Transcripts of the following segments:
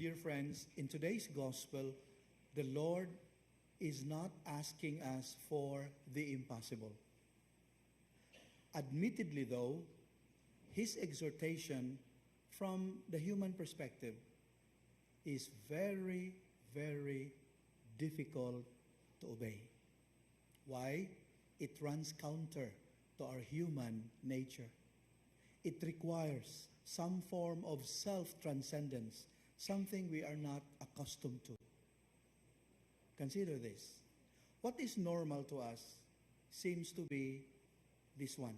dear friends, in today's gospel, the Lord is not asking us for the impossible. Admittedly, though, His exhortation from the human perspective is very, very difficult to obey. Why? It runs counter to our human nature. It requires some form of self-transcendence, something we are not accustomed to. Consider this. What is normal to us seems to be this one: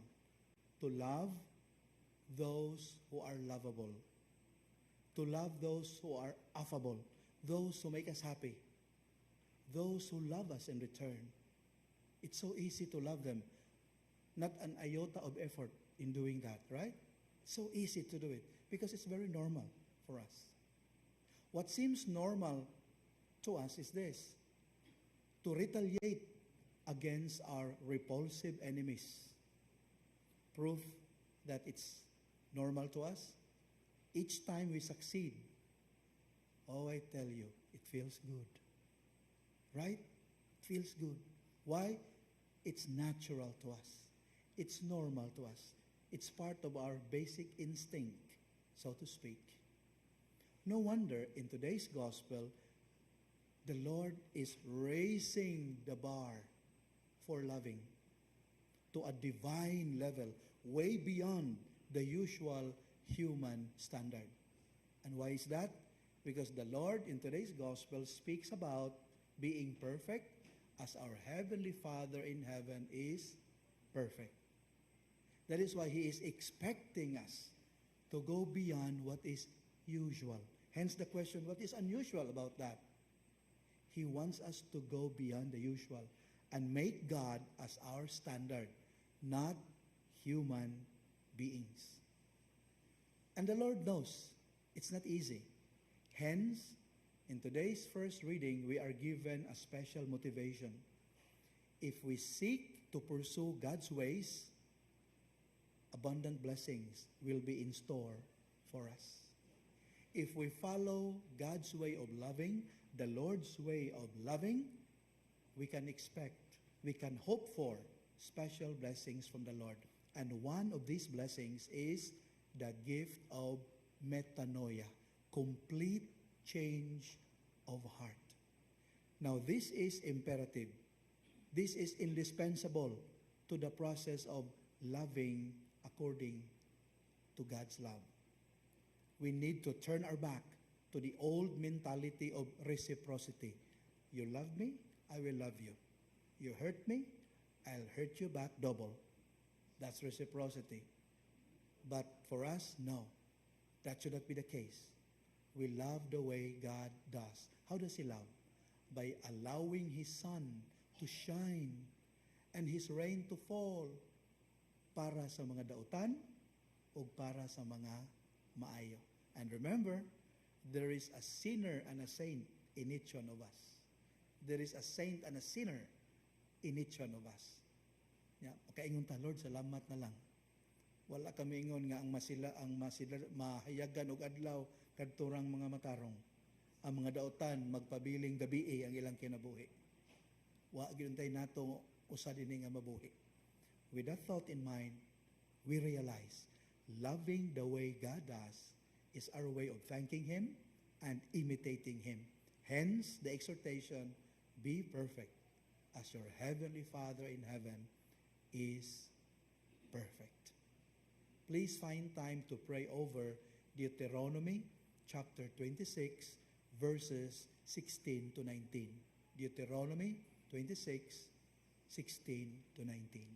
to love those who are lovable, to love those who are affable, those who make us happy, those who love us in return. It's so easy to love them. Not an iota of effort in doing that, right? So easy to do it because it's very normal for us. What seems normal to us is this: to retaliate against our repulsive enemies. Proof that it's normal to us: each time we succeed, oh, I tell you, it feels good. Right? It feels good. Why? It's natural to us. It's normal to us. It's part of our basic instinct, so to speak. No wonder in today's gospel, the Lord is raising the bar for loving to a divine level, way beyond the usual human standard. And why is that? Because the Lord in today's gospel speaks about being perfect as our Heavenly Father in heaven is perfect. That is why He is expecting us to go beyond what is usual. Hence the question, what is unusual about that? He wants us to go beyond the usual and make God as our standard, not human beings. And the Lord knows it's not easy. Hence, in today's first reading, we are given a special motivation. If we seek to pursue God's ways, abundant blessings will be in store for us. If we follow God's way of loving, the Lord's way of loving, we can expect, we can hope for special blessings from the Lord. And one of these blessings is the gift of metanoia, complete change of heart. Now, this is imperative. This is indispensable to the process of loving according to God's love. We need to turn our back to the old mentality of reciprocity. You love me, I will love you. You hurt me, I'll hurt you back double. That's reciprocity. But for us, no. That should not be the case. We love the way God does. How does He love? By allowing His sun to shine and His rain to fall para sa mga dautan o para sa mga maayo. And remember, there is a sinner and a saint in each one of us. There is a saint and a sinner in each one of us. Yeah, kaingon ta, Lord, salamat na lang. Wala kami ingon nga ang mahayagan og adlaw kadturang mga matarong. Ang mga dautan magpabiling gabi ang ilang kinabuhi. Wa gyud tay nato usa dinhi nga mabuhi. With that thought in mind, we realize loving the way God does is our way of thanking Him and imitating Him. Hence the exhortation, be perfect as your Heavenly Father in heaven is perfect. Please find time to pray over Deuteronomy chapter 26, verses 16 to 19. Deuteronomy 26, 16 to 19.